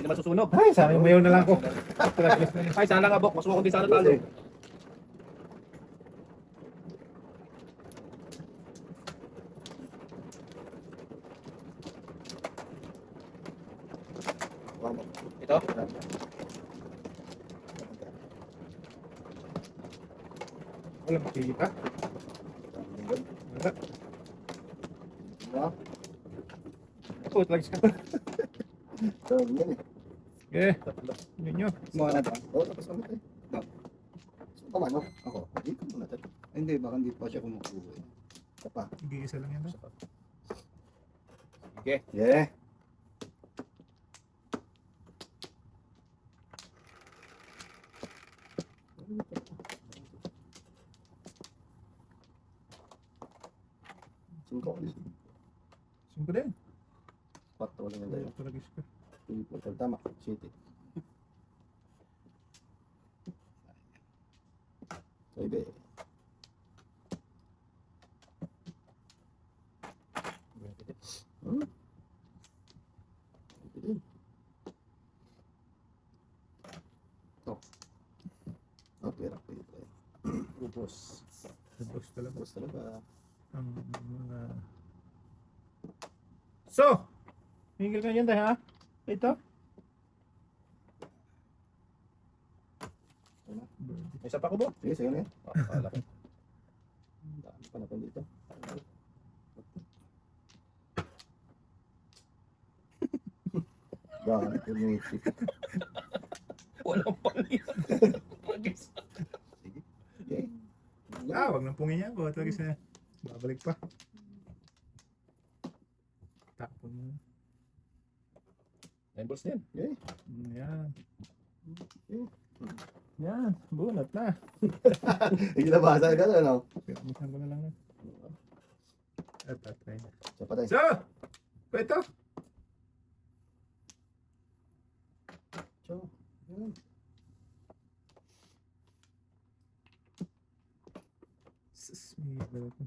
naman susunog. Ay, sana mayaw na lang ako. Ay, sana nga, Bok. Mas mo kundi sana talo. Ito? Wala makikita. Wala. Oh, talags ka. Eh, yun nyo. Mga na ba? Oo, tapos naman tayo. So, paano? Ako, dito muna tayo. Ay, hindi, baka hindi pa siya kumukuha. Isa pa.Igi-isa lang yan. Sige. Yeah. Singko. Singko din. Patto lang tayo. Talags ka. Tama, city. Pwede. Pwede. Oh. Oh, pera. Ubos. Ubos talaga. Ubos talaga. Ang mga... So! Mingil ka dyan tayo ha? Ito? May isa pa ko, Bok. Sige, sige na yan. Akala ko. Dami pa na po dito. Dami po yung isip. Walang pangyan. Sige. Okay. Ah, wag nang pungin yan. Talaga siya. Babalik pa. Tapon mo. 9 balls din. Okay. Yan. Yan. Bunot na. Hindi na basa ka na, no? Pinamutan ko na lang. At try na. Siya pa tayo. So! Ito! So, yun. May iba ko.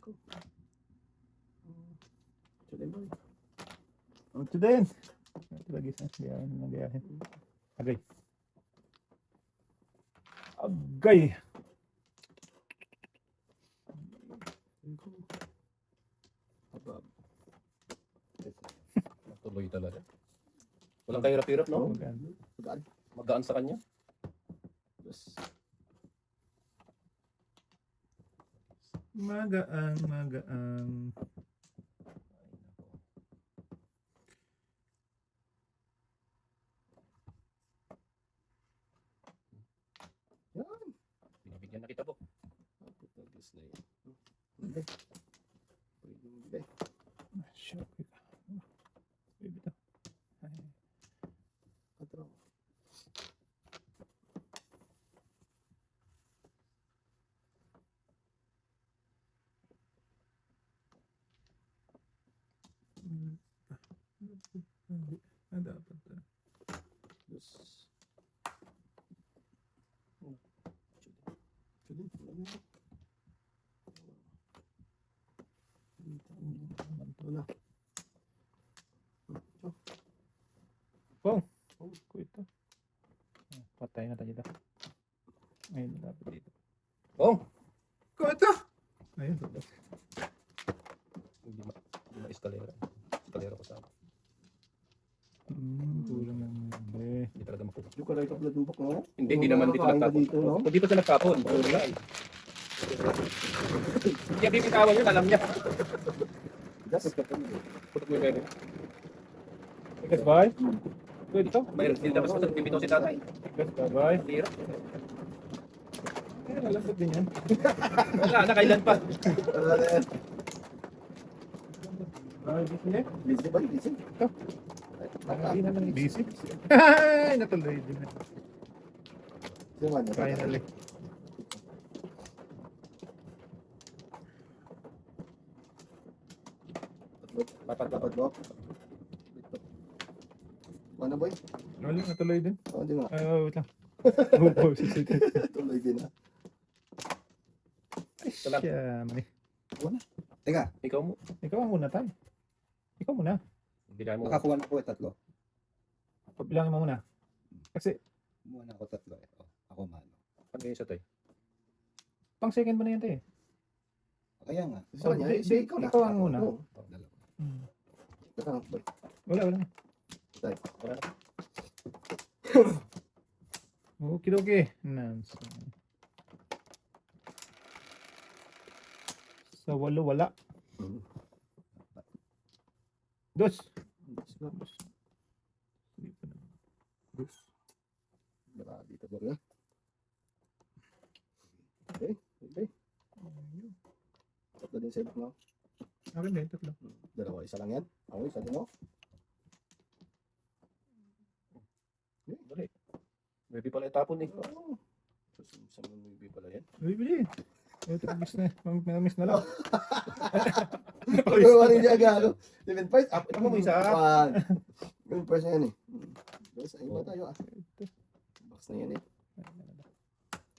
Ko. So, din ba? Ito din. Ito lagi sa gayahin na gayahin. Agay. Agay! Abab. Tuloy talaga. Walang kahirap-hirap, no? Maganda. Pagkaan. Magaan sa kanya. Yes. Magaan, magaan. Yan. Binibigyan na kita, Bok. Tapos na yun. Hindi. Pwede mo bigay. Sure. Baby to. Ay. Patro. Dapat. Yes. Actually, wala. Pong. Ko ito. Patay na tayo dito. Ayun na dapat dito. Oh! Ko ito! Ayun. Hindi ma-eskalera. Eskalera ko sana. Kulang lang. Hindi talaga makuha. Yung kalay ka pala dubok, no? Hindi naman dito Nakakain ka nagtapon. dito, no? Kung dito siya nagtapon. Wala. Hindi yung bibitawan yun, alam niya. Just. Putok mo yung bebe. Ikas bye. Pwede dito? Mayroon din tapos ko bibitaw si tatay. Ikas bye. Tira. Eh, malambot din yan. Wala na, kailan pa. Ay, busy niya. Busy ba? Busy? Hindi naman busy. Ay, natuloy din. Finally. Dapat mo? Ano boy? Wala, natuloy din. Oh, di ba? Ay, wait lang. Oh, Tuloy din na. ay, Ito lang. siya, mali. Teka. Ikaw mo. Ikaw ang muna tayo. Ikaw muna. Bigyan mo. Nakakuha na po 3. Pabilangin mo muna. Kasi, Kumuha na ako 3. Ako mano. Ano yung isa to eh? pang second mo na yan, te. Kaya nga. So, ikaw ang una. Oo. Dalawa. Hmm. Ito lang, boy. Wala. Tay. Wala na. Okay. Nans. Sa 8, wala. Hmm. Dos. Baka dito ba rin? Okay. Tatlo din sa ibig mo. Akin din, tatlo. Dalawa, isa lang yan. Ako, isa din mo. Dali. Maybe pala itapon eh. Oo. Sa mga movie pala yan. Bibili. Ito, miss na lang. Pagawa rin niya agad. 7 points. Up. Ito mo isa. 7 points na yan eh. Dos, ayun ba tayo ah. Box na yan eh.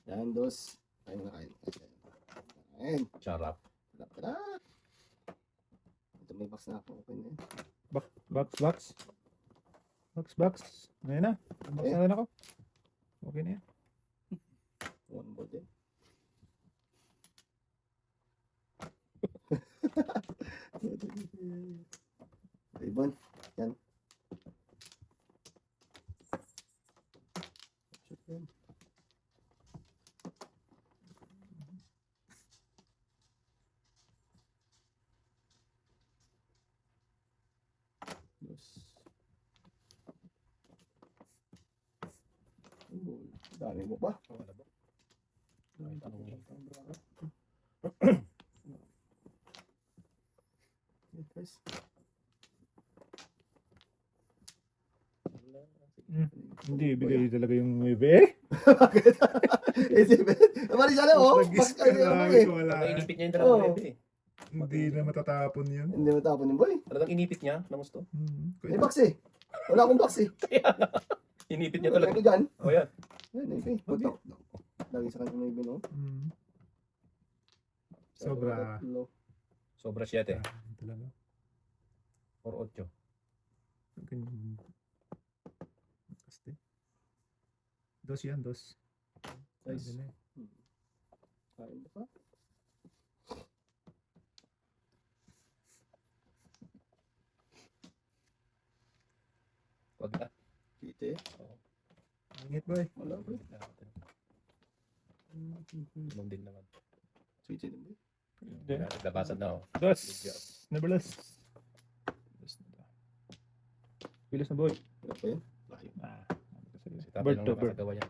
Yan, dos. Ayun na kain. Ayun. Charap. Tara. Ito may box na ako. Okay na yan. Box. Ngayon na. Box na rin ako. Okay na yan. One ball din. Ibon. Yan. Yes. Dami mo pa. Wala ba? Ay, tanong lang. Yes. Hindi, bigay talaga yung bebe. Bakit? Isipin. Mali siya lang, oh. Nag-guess Bakit ka ano lang, eh? wala. Talagang inipit niya yung dalawang Oo. bebe eh. Hindi na matatapon yun. Hindi matapon yung boy. Talagang inipit niya ng gusto. May box eh. Wala akong box eh. Inipit niya Wala talaga. ko dyan. O yan. Yan, okay. Putok. Lagi sa kanya may bino. Sobra. Sobra 7. Talaga. Or 8. Ganyan. Kaste. Dos yan, dos. Nice. Ayun na eh. Kain mo pa. Wag na. Kite. Ingit boy. Wala boy. Inom din naman. Sweet din boy. Naglabasan na oh. Dos. Neverless. Bilis na boy. Wala pa yun. Layo. Si tatay Bird lang to bird. nakakagawa yan.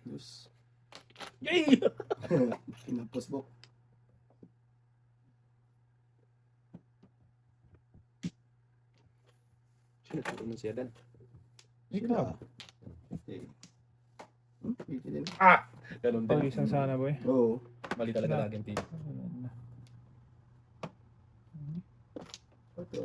Yes. Yay! Pinapos mo. Sino tulungan siya din? Ikaw. Okay. Kite din. Ah! Ganun din. Pag-isang sana boy. Oo. Mali talaga lagi ang team. Ito.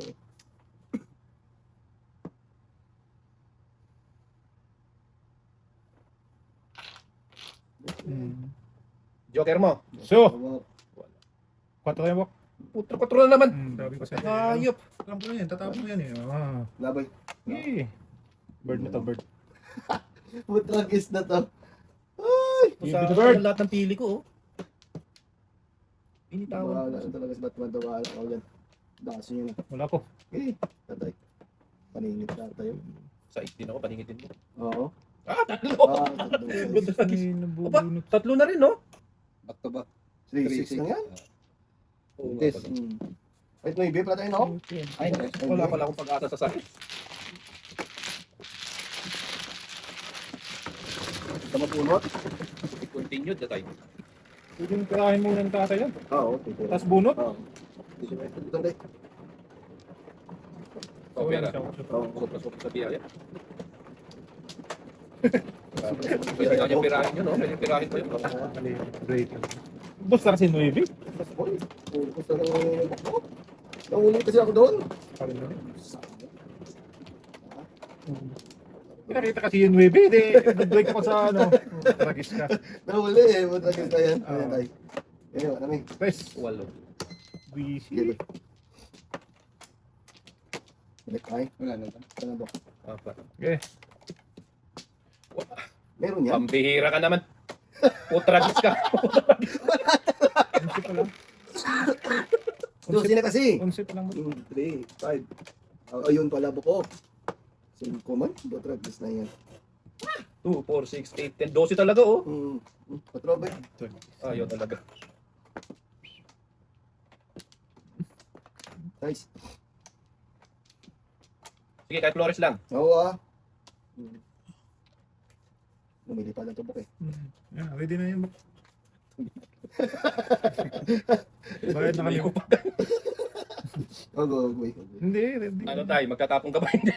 Joker mo. So, Wala. 4 tayo bok. Putro-putro na naman. Sabi ko sa Ayop. Alam ko na yan, tatapos mo yan eh. Labay. Eh. Bird na to, bird. Putragis na to. Ay! Give Sa me the bird. lahat ng pili ko oh. Initawan. Wala na talaga si Batman daw. Wala ako dyan. Dasin yun. Wala ko. Eh, tatay. Paningit na tayo. Sa 18 ako, paningitin mo. Oo. Ah, tatlo! Tatlo. Ay, nabubunot. Tatlo na rin, no? Back to back. 3-6 lang yan. Oo, Yes. nga pala. Wait, may beef pala tayo, no? Ay, wala pala akong pag-asa sa sakit. Sa mabunot? Continued na tayo. Pwede yung tirahin muna ng tatay yan. Oo, okay. Tapos bunot. Oo. Ito tayo. Oh, pera. Oo. Sobra-sobra sa biyaya. Pwede nga niyang pirahin yun, no? Pwede pirahin ko yun. Great. Basta kasi 9. Uy, gusto na ako. Nahuli kasi ako doon. Pinakita kasi yung 9, di. Nag-break ako sa ano. Tragis ka. Nahuli eh. Matragis na yan. Ayan Oo. tayo. Ayan, ano eh. Tres. Walo. Busy. Sige. Balik tayo. Wala na ba? Ano ba? Apat. Okay. Meron yan. Pambihira ka naman. Putragis ka. Unsi pa lang. Dosi na kasi. Unsi pa lang. 2, 3, 5. Ayun pala buko. 5 man. Matragis na yan. 2, 4, 6, 8, 10. 12 talaga oh. Patrobe. Ayaw talaga. Nice. Sige, kahit Flores lang. Oo ah. Bumili pa lang ito buko eh. Yan, ready na yun. Bayad na kami. Oh, go. Hindi, ready. Ano tayo, magkatapong ka ba hindi?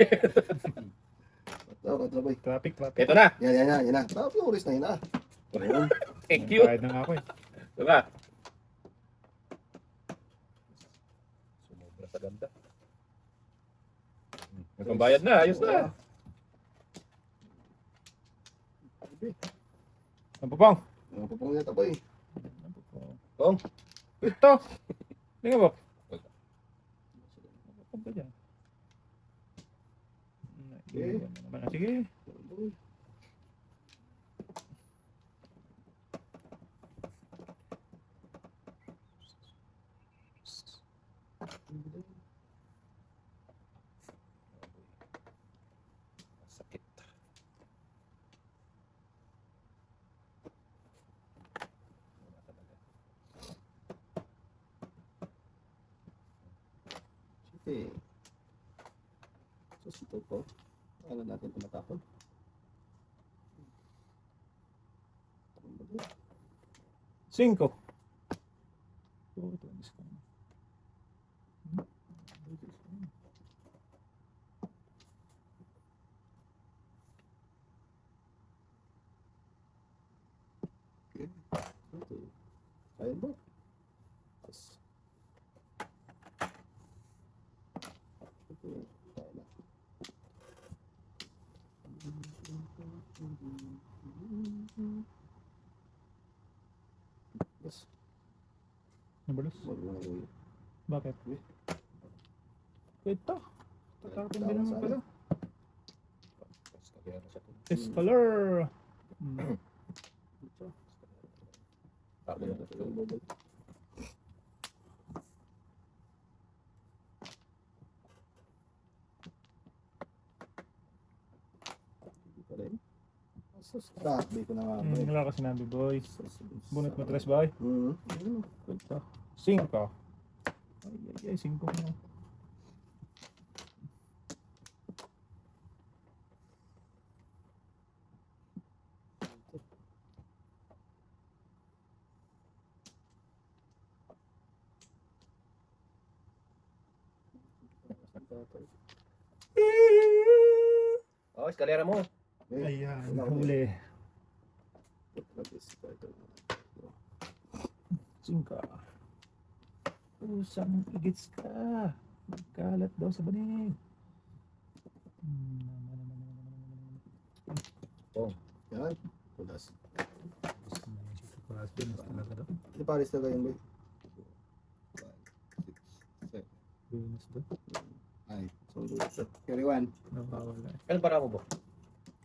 Patrobe. Traffic. Ito na. Yan na. Flores na yun ah. Ayun. Thank you. Bayad na nga ako eh. Diba? Sumobra sa ganda. Nagpambayad na, ayos na. Ang pupong. Ano pa pong neta ba eh? Pong. Ito. Tingnan mo. Ano ba dyan? Naiiwan na naman. Sige. Sakit. Sige. So, ito po. Ano natin ito matapon? 5. Ayun ba? Yes. Nabalos? Mag- Bakit? Ito. Tatapin din naman pala. Escalar. Sabi ko na nga ba eh. Wala ka sinabi, boy. Bunot mo tres, boy. Ito. 5. Ay, 5 mo. Oh, eskalera mo. Ayan, huli. 5. Pusang igits ka. Magkalat daw sa banig. Yan. Pulas. Talaga daw. Di Paris talaga yun, boy. 5, 6, 7. Bonus daw. Ay, Sundo. carry 1. Nakawala. Ano para mo ba?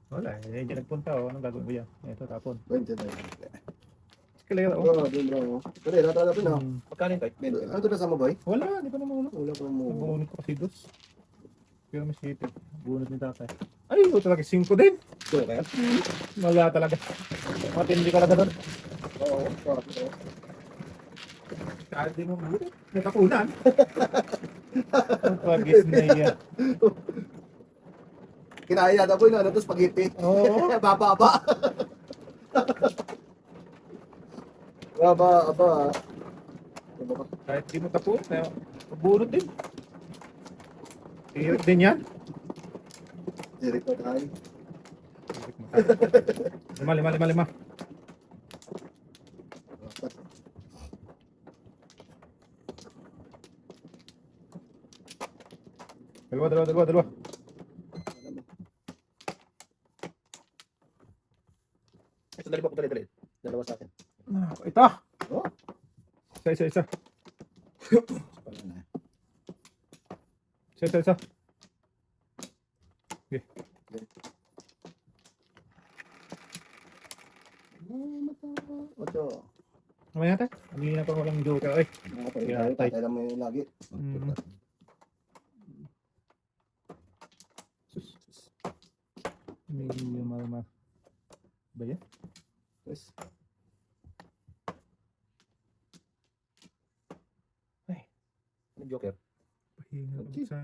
Wala, eh, dyan nagpunta oh. Anong gagawin ko yan? Ito, tapon. 20 tayo. Kalera oh. Oo, din bro. Pero natatapin na. Magkano yun tayo? 20. Ano to na sama, boy? Wala, di pa naman wala. Wala pa mo. Nabunot ko kasi dos. Pero mas hito. Bunot ni tatay. Ay, ito talaga 5 din. Sure kaya? Wala talaga. Matindi ka talaga doon. Oo. Kahit di mo bunot. Natakunan. Ang pagis na iya. Kinaya yata, boy, na ano to, spaghetti. Oo. Baba. Baba. Kahit di mo tapos, bunot din. Hirit din yan. Direct na tayo. Lima. Dalawa. dalawa sa akin. Ito! Oh. Isa. Pala na. Isa. Ocho. Mamaya natin. Hindi na pa walang joker. Ay, Kaya tayo mo yung lagi. Mm. medyo malma. Ba yan? Yes. Ano joker? Pahinga Okay. sa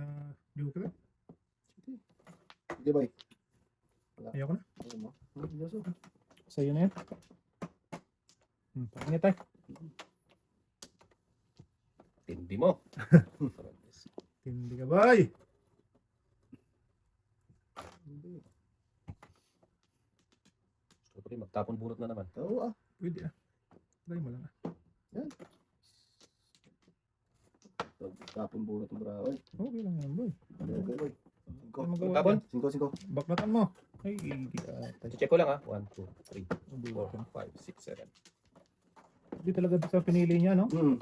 joker. Sige, boy. Ayoko na. Ano mo? Ano mo? Sa'yo na yan. Pahinga tayo. Tindi mo. Hindi ka bay. Gusto ko rin magtapon bunot na naman. Oo ah. Pwede ah. Try mo lang ah. Tapon bunot ng brawl. Okay lang yan boy. Okay, boy. Ano magawa Tapon? dyan? 5. Baklatan mo. Ay, tayo. Check ko lang ha. 1, 2, 3, 4, 5, 6, 7. Hindi talaga sa pinili niya, no? Hmm.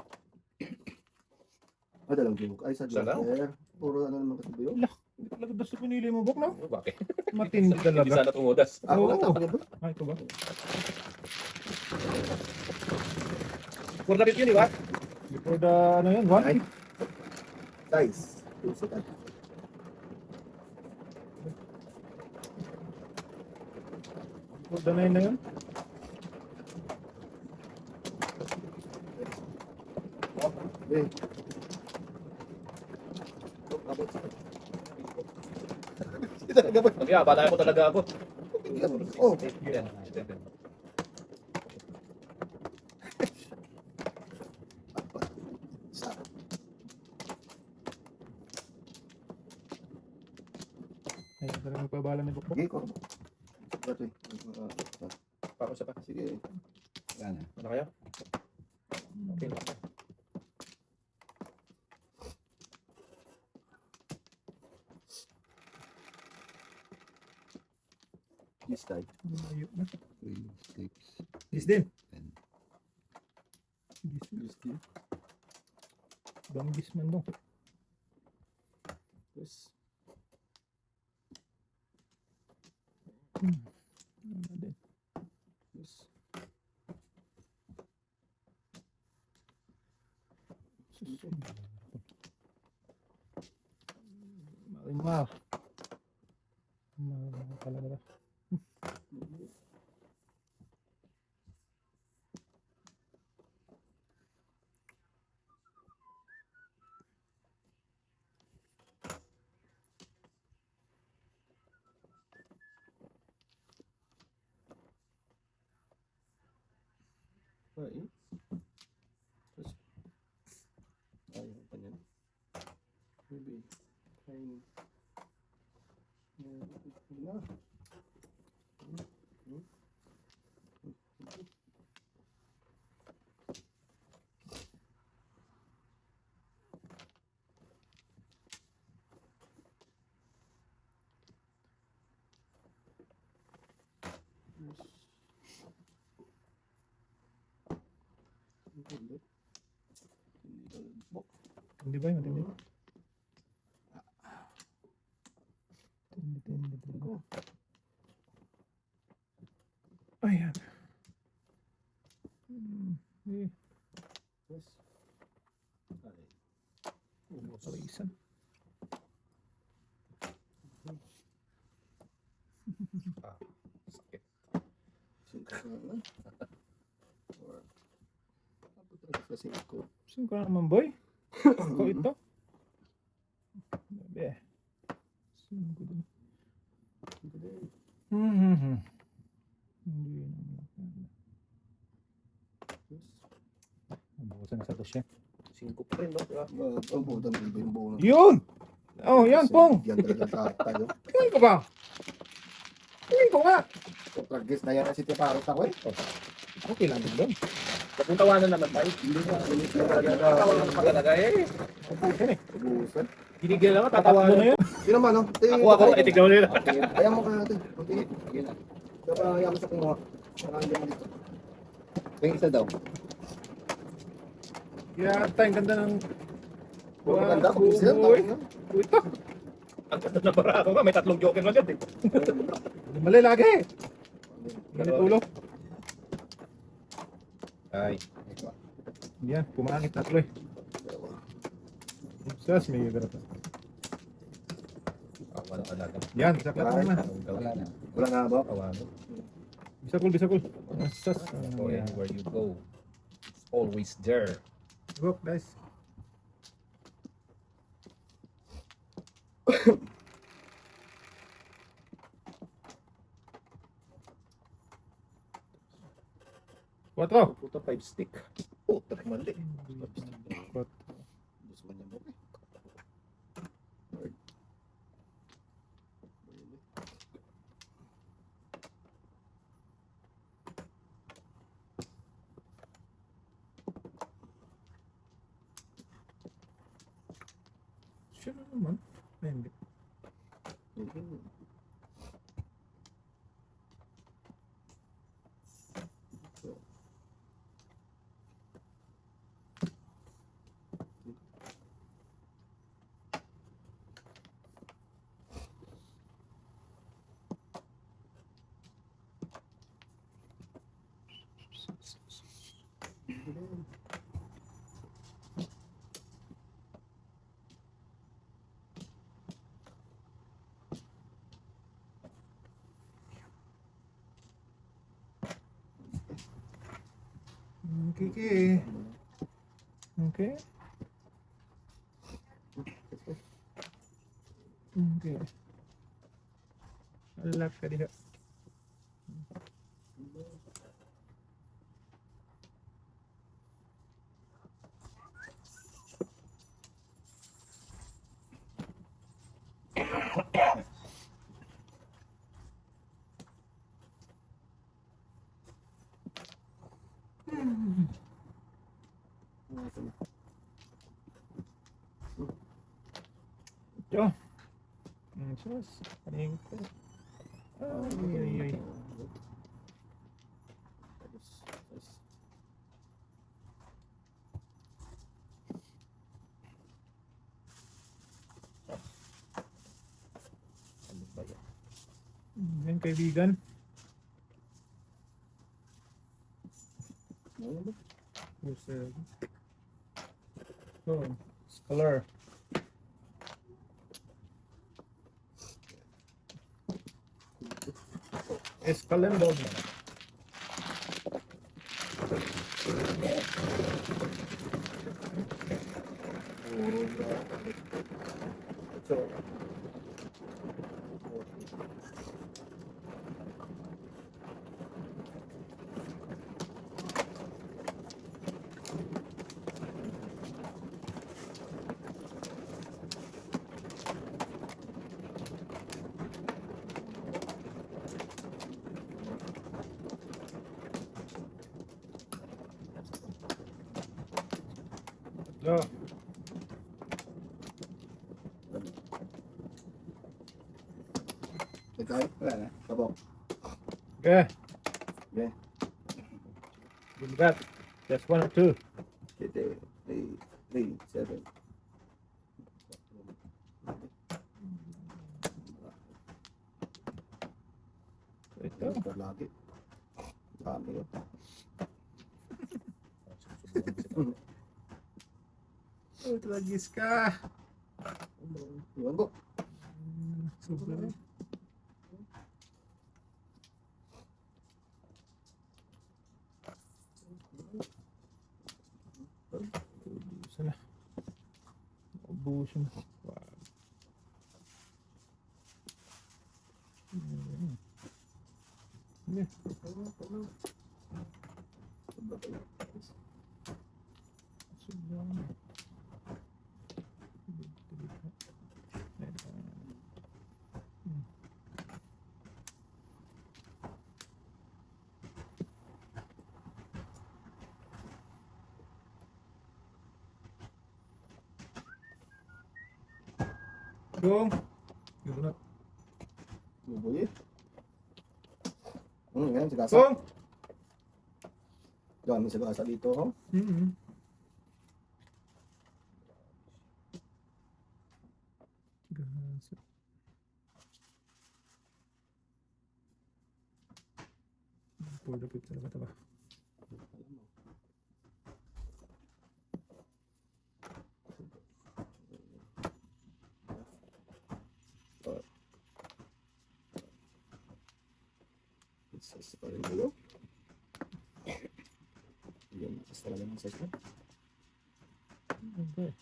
Dalang gimok. Ay, sa Isa lang? joker. Puro ano naman kasi ba yun? Hindi talaga sa pinili mo, Bok, no? Oh, bakit? Matindi Hindi talaga. sana tumudas. Ako Oo. lang tapon ba? Ay, ito ba? For the yun, di ba? Before the, ano yun, one? Ay. Dice. Second. Before the nine na yun? Okay. Mag-iabala ko talaga ako. Oh, Yan. Ay, talaga magpabala ni Bok. sige ko. Dati. Pako siya pa. Sige. Wala na. Ano kayo? Okay. This time. Malayo na. 3, 6, Yes din. 10. Gis. This time. Banggis man dong. Yes. Ano din. Yes. Marimar. Marimar talaga. Ay. Yes. Ay, apa yan? Maybe. Kain. Na. Hindi ba yun? Matindi. Tindi talaga. Ayan. Eh, Yes. parisan. Sakit. Singko. Saan ka naman, boy? Ikaw ito? Bebe. Saan ko din? Hindi naman. Nabukasan na sa dos yan. 5 pa rin, no? Diba? Ang butan din yung buo. Yun! Oh, yan, Pong! Yan talaga tayo. Tingin ko ba? Tingin ko nga! Tragis na yan si Tiparot ako eh. Okay lang din doon. Napuntawanan naman tayo. Hindi na. Hindi Tawa lang pa talaga eh. Ubusan eh. Ubusan. Ginigil naman, Tatakbo tatawanan. na yun. Sino man, no? Ako, itignan mo nila. Ayaw mo kaya natin. Okay. Kaya ayaw mo sa kumuha. Saka hindi mo dito. Yung isa daw. Yata, ang ganda ng... Wow, maganda ako. Bisa yan. Uy, Tawag na. ito. Ang ganda na barako nga, may 3 joker agad eh. Mali lagi. Ganit ulo. Ay, Yan, pumangit na tuloy. Sas, may gagara pa. wala talaga. Yan, saklat mo naman. Wala na. Wala nga ba? Awano. Bisakul, bisakul. Sas. So, anywhere you go, it's always there. Go, guys. Quatro. Puta 5 stick. Puta, mali. Quatro. Gusto man yan mo. Siya na naman. Ay, hindi. Okay, okay. Okay. Okay. Alak ka diha. Yo. Sus. Kaning ko. Ay, ay, ay. Ano ba yan? Yan, kaibigan. Who's oh, scholar. Escalendon. Yo. Ikaw? Wala na. Kabok. Okay. Okay. Give me that. Just one or two. Kete. 3, 7. Ito. Ito lagi. Dami yun. Oh, tragis ka. Iwan ko. Super. Ubusan na. Ubusan na. Wow. Yeah. Go. Guna. Bubuyi. Yan, si Gasa. Go. Dami sa gasa dito, ho. Mm-hmm. Gasa. For the picture ba ito ba? Size pa rin dito. Yan, size talaga ng size mo. Okay.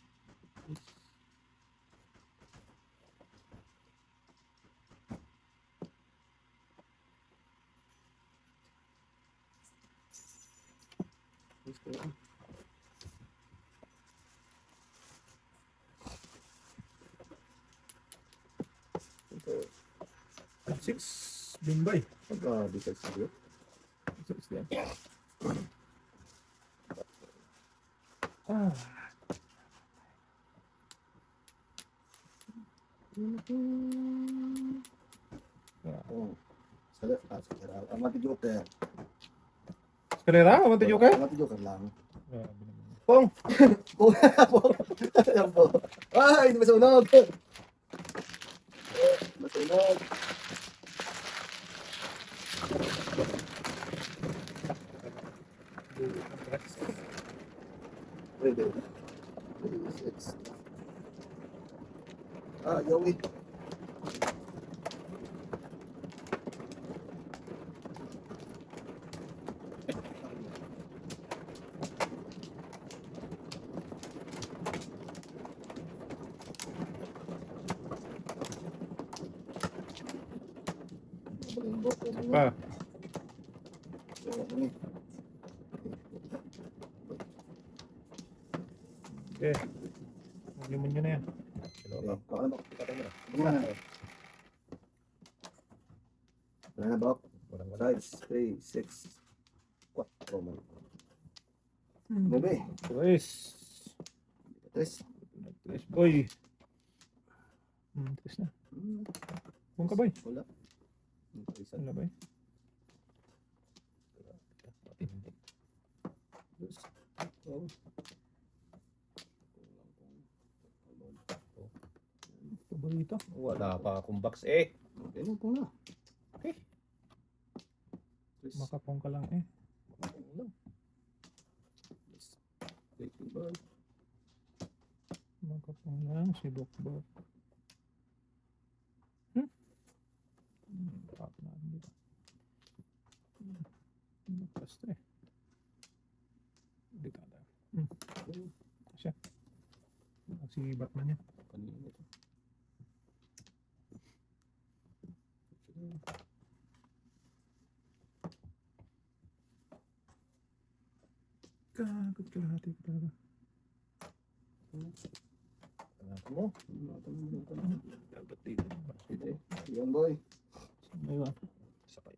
Six Bimbay. Pagka dito sa iyo. Six yan. Ah. Oh. Sa left, sa kira. Amati joker. Karera, aman tayo ka? Amati joker lang. Grabe naman. Pong! Pong! Pong! Ayan po. Ay, hindi masunog! Masunog! Pwede. 36. Ah, yawi. Pa. Okay. Limon nyo na yan. Wala na, Bok. 5, 3, 6, 4, man. Bebe. Tres. 3. Tres boy. Tres na. Kung ka boy. Wala. Wala ba eh? Oh. Paborito. Wala pa akong box eh. Okay na, pong na. Okay. Makapong ka lang eh. Makapong lang si Bokbok. Pop na dito. Basta eh. Dito na. Siya. Si Batman yan. Kagod kalahati ko talaga. Anak mo. Dapat dito. Yan, boy. Ayun. Sakay.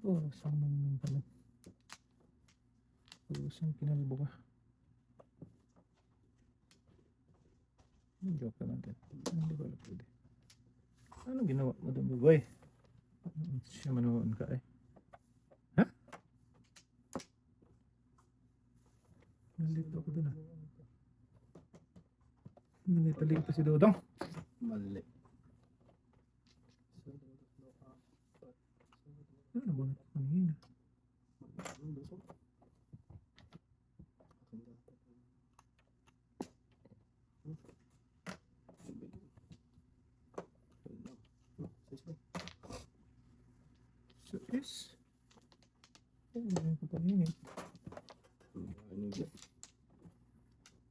Oh, saan naman pala? Oh, saan kinalbo ka? Joke ka natin. Hindi ko alam pwede. Anong ginawa mo doon, boy? Siya manoon ka eh. Ha? Nalito ako doon ah. Nalito pa si Dodong. Mali. Ano ba na kanina? So is... Ano ko paningit?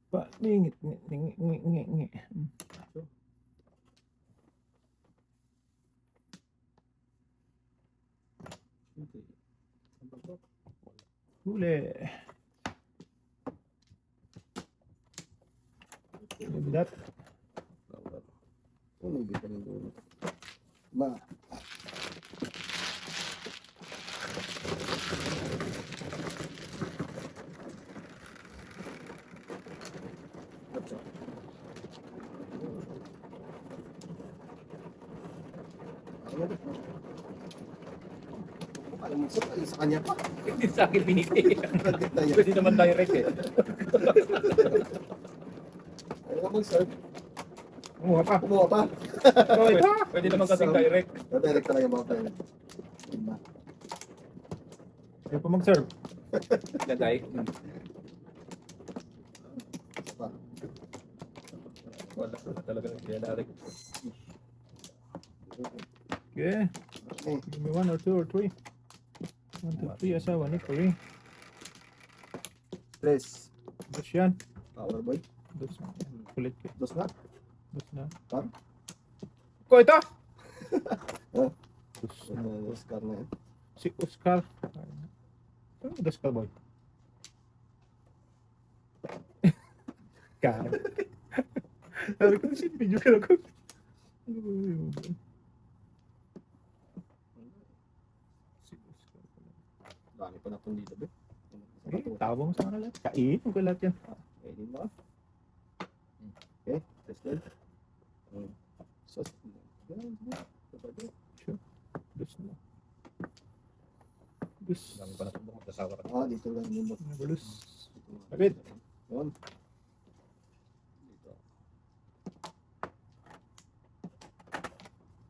Paningit, ngi. Huli. Bilat. Ano yung bita rin doon? Ba? Ano Sa kanya pa. Hindi sa akin binigay. Target na yan. Pwede naman direct eh. Ayaw ka mag-serve. Kumuha pa. Kumuha pa. Pwede naman kasing direct. Direct talaga mga tayo. Diba? Ayaw pa mag-serve. Lagay. Isa pa. Wala talaga kaya direct. Okay. Okay. Give me 1 or 2 or 3. 1, 2, 3. Asawa ni Puri. Tres. Dos yan. Power boy. Dos na. Kulit ka. Dos na. Dos na. Par. Ko ito! Oh. Dos na. Oscar na yan. Si Oscar. Ano dos ka boy? Kaya. Sabi ko, shit, video ka ako. Ano ba yun? Si Oscar pala. Dami pa na itong dito, be. Tawag mo sa kanila. Kain ko lahat yan. Pwede ba? Okay, tested. So, Dos na. Dos. Dami pa na itong magkasawa ka. dito lang yung bot. Nagulus. Kapit. Yun. Dito.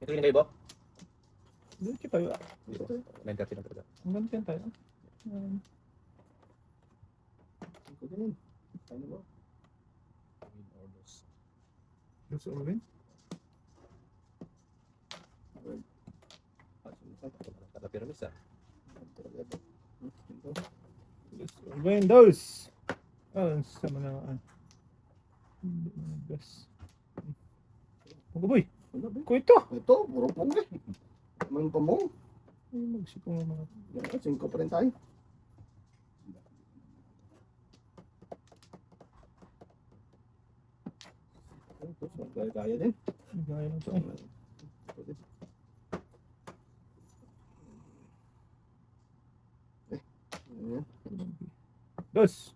Ito yung kayo ba? Dito tayo. Dito. 9:30 lang talaga. Ang ganito yan tayo. Ito din. Ano ba? Win or lose. Dos or win? Kada pyramid ah. Dos or win. Dos! Oh, sama na. Hindi mo nag-dos. Ang boy. Ano ba? Ko ito. Ito, puro pong eh. Mang pamong. Ay, magsipong ang mga. Yan, 5 pa rin tayo. Ito, so, kaya din. Gaya na ito eh. Ito din. Ayan. Dos!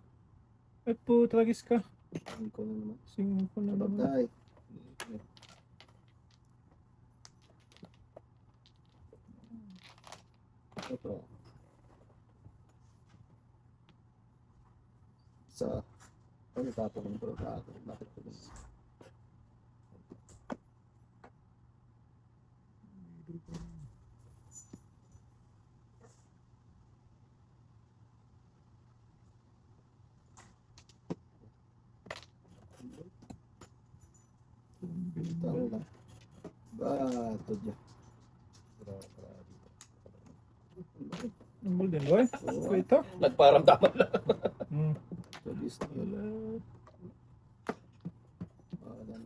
Ay po, tragis ka. Ang ko na naman. Singin ko na naman. Patay. Ito. Sa ano tapos ng product bakit ito? Tahu lah. Bato dyan. Ang golden boy. Ko ito. Nagparamdaman lang. Hmm. Service na yun. Wala. Ayan.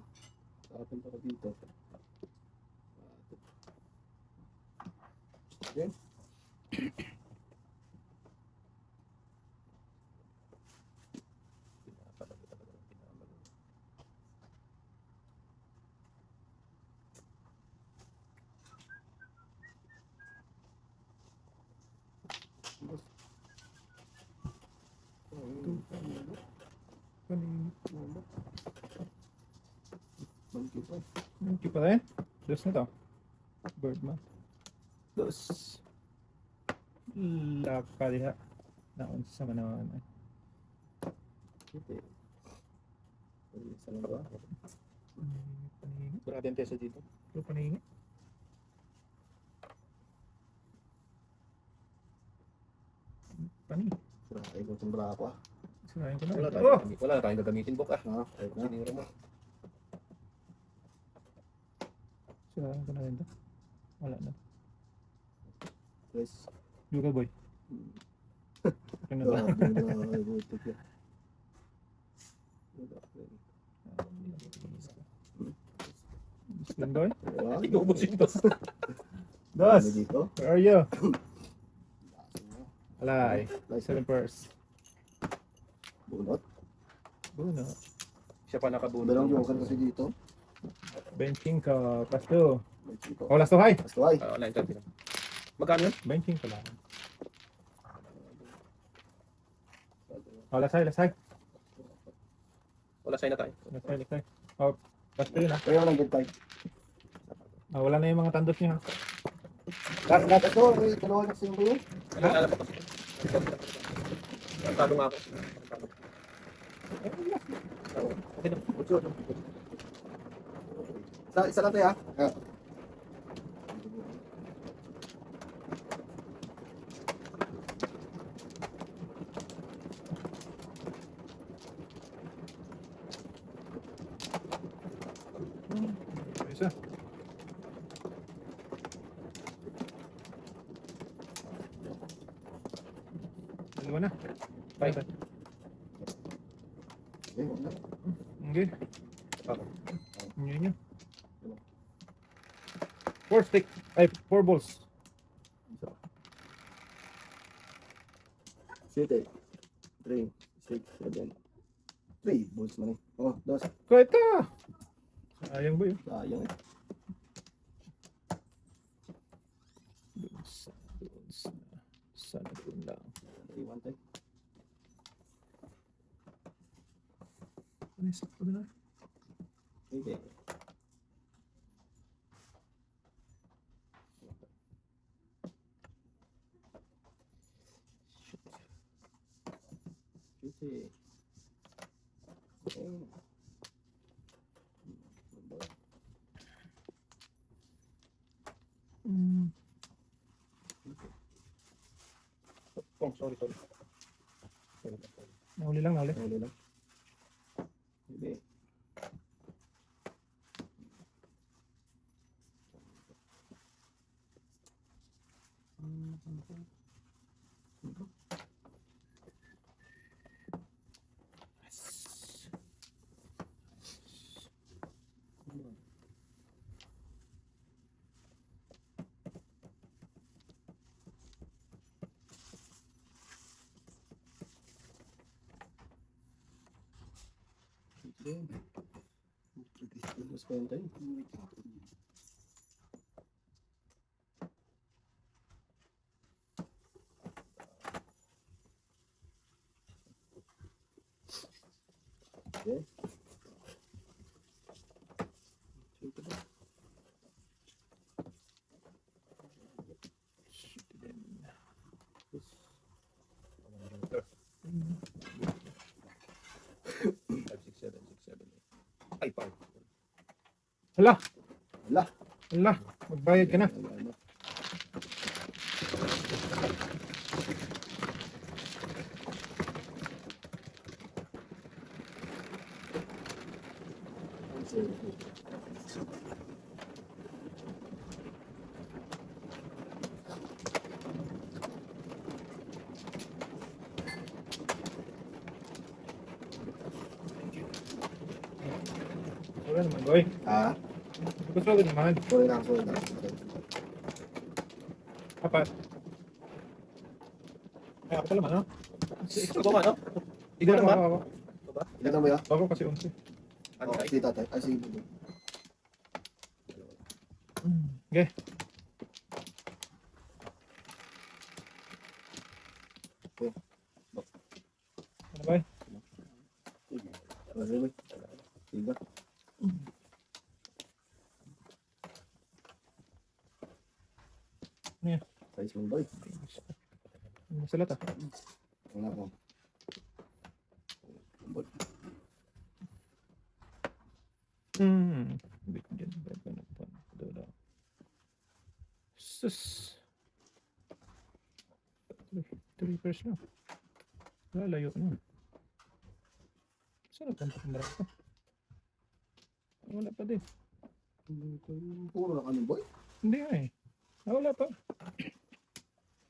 Tapin pa dito. Okay. Kanina. Monkey pa. Monkey pa rin. Dos na to. Birdman. Dos. Laka diha. Naon sa manawan. Ito. Isa lang ba? Paningi. Grabe ang tesa dito. Ito paningi. Paningi. Ay, kung tumbra ako ah. Sirahin ko na. Wala na tayong gagamitin book ah. Ha? Kahit na. Sinira mo. Sirahin ko na rin to. Wala na. Yes. Yuka boy. Ano na ba? Grabe na. Buti ka. Slim boy? Ayan. Inubusin to. Dos! Ano dito? Where are you? Alay. Seven purse. Bunot. Buno. Siya pa nakabuno. Dalawang joker kasi dito. Benching ka. Pasto. Dito. Oh, last to high. Basta ay. 9:30 lang. Magkano yun? Benching ka lang. Oh, last high, last high. Wala sign na tayo. Last high, last high. Oh, pasto yun ah. Kaya walang good type. Ah, wala na yung mga tandos niya. Lahat ito, may dalawa na siyang buyo. Ano lalabas kasi? Talo nga ako. Okay na. Isa lang tayo, ha? Ah. Isa. Dalawa na. Bye. Eh, wala. Okay. Ako. Yun yun. 4 stick. Ay, 4 balls. Siete. 3, 6, 7. 3 balls man eh. Oh, dos. Kuweta! Sayang ba yun? Sayang eh. Sana doon lang. 3, 1 time. Ano yung sakto na? Okay. Siete. Eh. Oh, sorry. Nahuli lang, nahuli. Huli lang. Hindi. Mas kwenta yun. Okay. Ay, pa. Hala! Wala. Hala! Magbayad ka na. Wala naman, boy. Ah, Gusto ko naman. sorry lang, sorry lang. Apat. Ay, ako pala man, no? Ikaw ba, no? Ikaw na ba? Ako. Ikaw ba? Ilan mo yun? Ako kasi 11. Ano Oh, tayo? si tatay. Ay, si Budo. Okay. Ano ba? Ano ba? Tiga. Ano yan? Size mo boy. Masalat ah. Wala ko. Bit dyan. Ba't ba nagpan? Dala. Sus. 3 pairs lang. Lalayo na. Saan nagpunta kong marap ko? Wala pa din. Puro na kami boy. Hindi nga eh. Wala pa.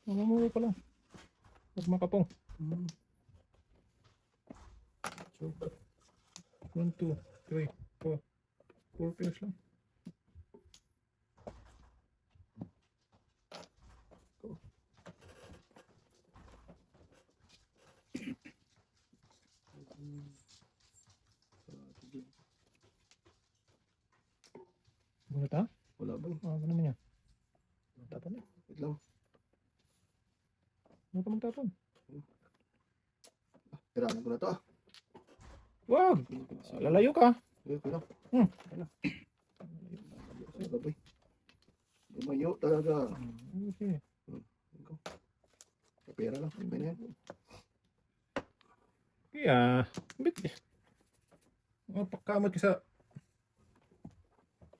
Mamamuro pa lang. Huwag makapong. 1, 2, 3, 4. 4 pairs lang. Wala ta? Wala boy. Ano naman yan? Tapon na. Wait lang. Ano ka magtapon? Tirahan ko na to ah. Wag! Lalayo ka. Okay lang. Hmm. Wala boy. Lumayo talaga. Okay. Pera lang. Iba na yan. Kaya, bit. Pagkamot ka sa...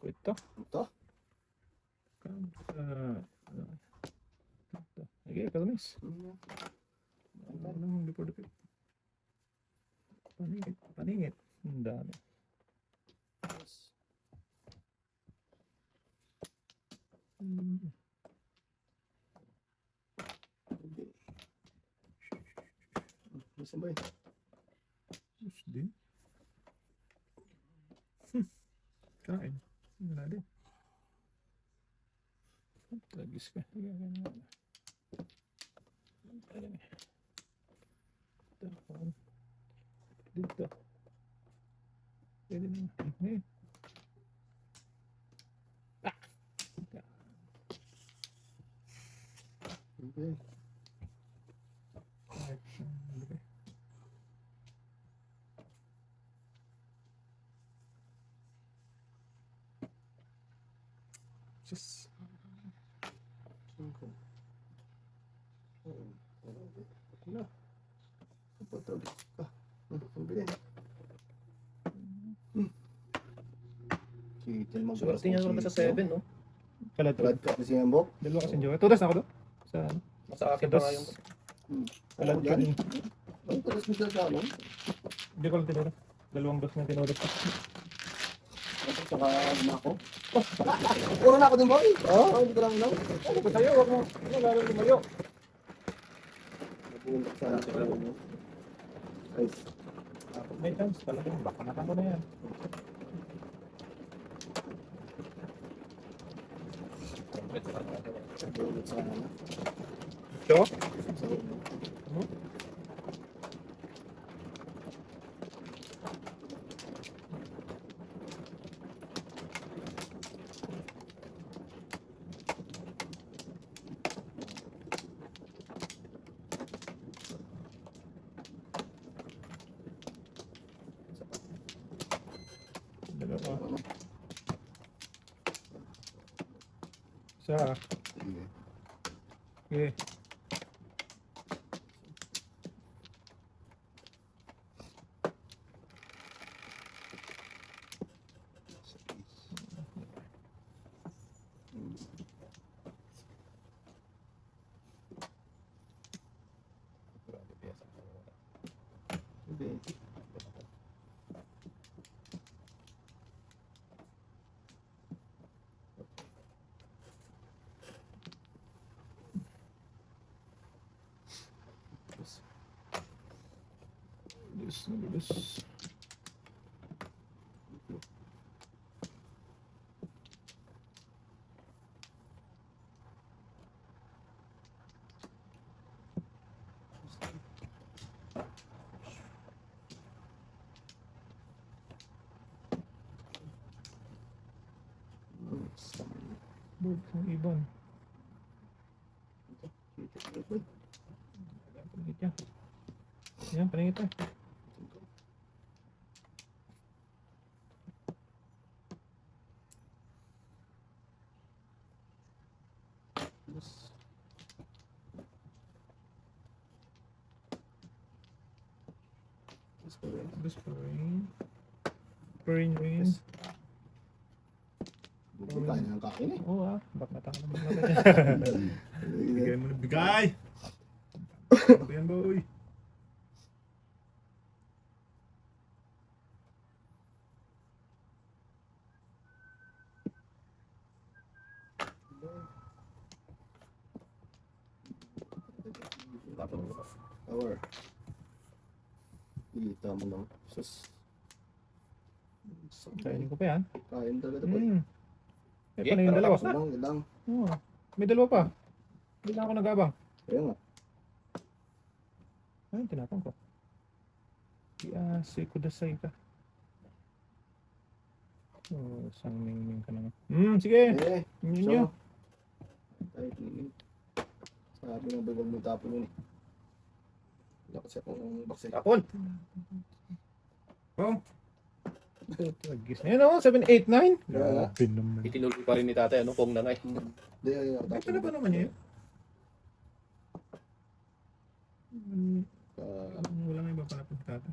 Ito. Ito. Kamot sa... Ito. Okay, kalamis. Anong before the pit? Paningit. Paningit. Ang dami. Saan ba yun? Yes, din. Kain. Wala din. Tagis ka. Dito. Pwede na. Eh. Okay. Just... Wala. Patawag ka. Ang bilhin. Chitin mo. Swerte niya naman sa 7, no? Kalat. Blood ka kasi yung bok. Dalawa kasi jowa. Tudas na ako doon. Sa ano? Sa akin pa nga yung... Kalat Yan. yun. Ang talas mo siya sa amin. Hindi ko lang tinuro. Dalawang dos na tinuro ko. At saka nako. Puro na ako din boy. Oo. Hindi ko lang lang. Ano ko sa'yo? Huwag mo. Ano lalo lumayo? Nabulak sa akin. Guys. May chance talaga. Baka natango na yan. Nabulak sa akin. Ito? Dalawa. Isa. Sige. Okay. Sige. This. Bird ng ibon. Paningit yan. Yan, paningit yan. Whispering. Whispering. Kain ng kain eh. Oo baka natangan naman natin. Bigay mo na bigay! Ano ba yan, boy? Power. Kita mo lang. Sus. Kainin ko pa yan. Kain talaga boy. Eh, paano yung dalawa? Yun lang. Oo. May dalawa pa. Hindi lang ako nag-abang. Kaya nga. Ayun, tinapang ko. Iasi ko dasay ka. Oh, isang mingming ka naman. Sige. Eh. Yun nyo. Ay, sabi ng bagong mo tapon yun eh. Wala kasi akong baksin. Tapon! Oh. Tagis na yun, 7, 8, 9. Grabe naman. Itinuloy pa rin ni tatay, ano, pong nangay. Hindi, Ito na ba naman yun? Wala nga iba pala pagtata.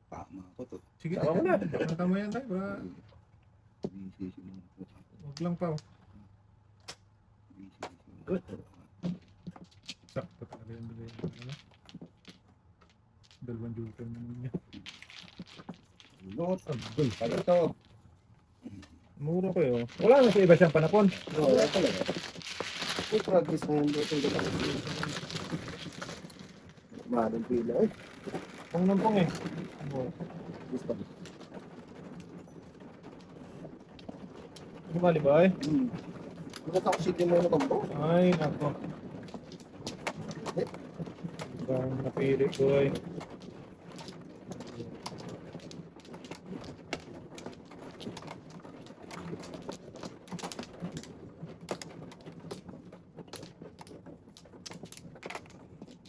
Tama ko to. Sige, Tama mo na. tama yan tayo. Baka Busy mo. huwag lang pa. Good. Sakto talaga yung bigay. Ano? Dalawang joker naman niya. Not. Good. Pag ito. Mura ko yun. Wala na sa iba siyang panapon. No, wala talaga. May practice na yun dito. Mahalong pila eh. Pong nampong eh. Gusto. Sumali ba eh? Bakit ako chicken mo yung kampo? Ay, nako. Bang napili ko eh.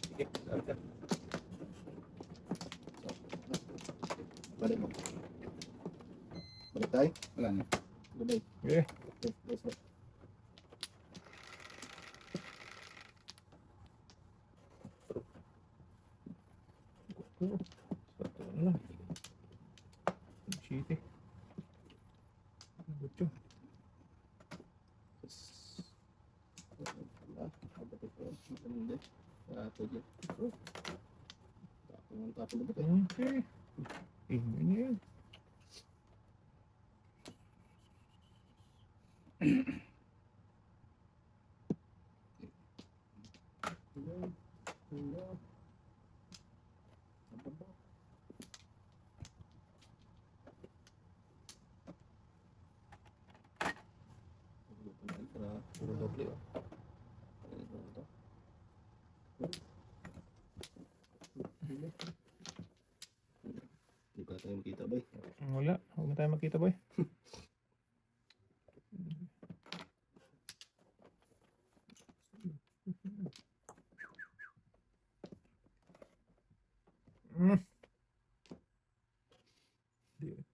Sige, sabi ka. Balik mo. Balik tayo. Wala na. Balik. Okay. Okay, let's go. Sakto na lang. Shit eh. Butyo. Okay. Tingnan niyo yun. Puro doble, oh. Hindi pa tayo makita ba eh. Wala. Huwag na tayo magkita boy. Mm. Di-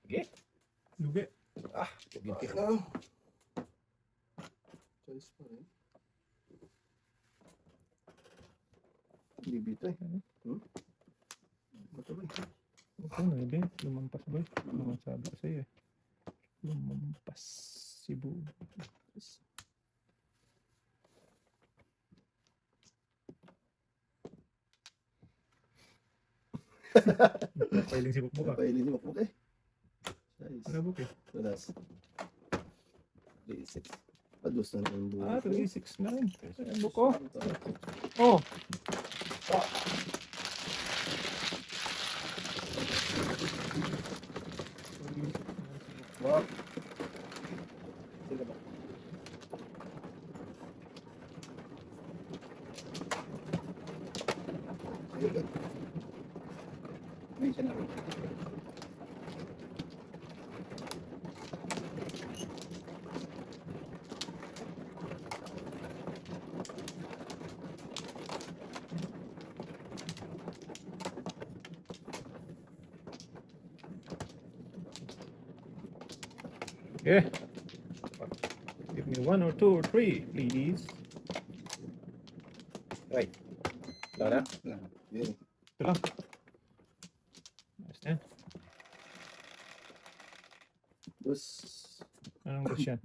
Sige. Lugi. Ah, ginti. Ah. Choice pa rin. Bibito eh. Bato ba eh? Okay na yun. Lumampas boy. Ano ang sabi ko sa'yo eh. Lumampas. Cebu. Pailing si Bukbuk ah. Papailin mo po eh. Size. Ano Buk eh? Tulas. 3-6. Padus na yung buhay. Ah, 369. Ano Buk oh. Oh. Wow. Sige ba? Sige ba? May isa na rin. Yeah. Give me 1 or 2 or 3, please. Right. Wala na. Wala na. Yeah. Ito lang. Nice na. Dus. Anong gusto yan?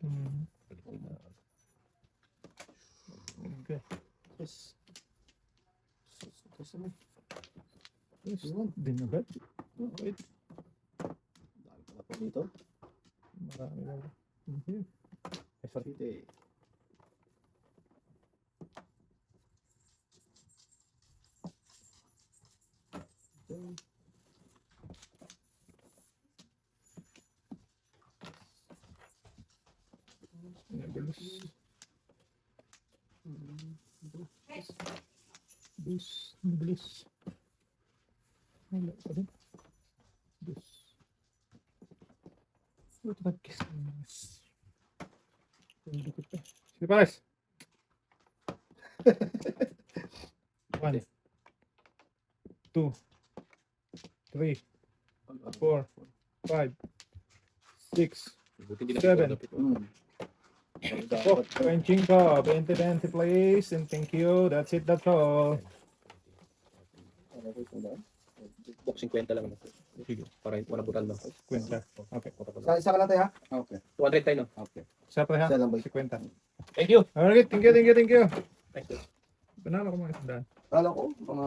Hmm. Okay. Dus. Dus mo. Yes. Yun. Din agad. Oh, wait. Dami pala po dito. Marami lang. Okay. Ay, sorry. Sige. Okay. Nagalos. Dos. Mabilis. Wala pa din. Dos. Ito nag-kiss. Dikit pa. Sige pares. 1, 2, 3, 4, 5, 6, Buti hindi na 7. Hmm. Oh, 25, 20 please, and thank you. That's it, that's all. Box 50 lang. Sige, Para wala butal lang. kwenta. Okay. Isa ka lang tayo ha? Okay. 200 tayo, no? Okay. Isa pa ha? Isa lang ba? 50. Thank you. Alright, thank you. Thank you. Panalo ko mga isang daan. Kala ko, mga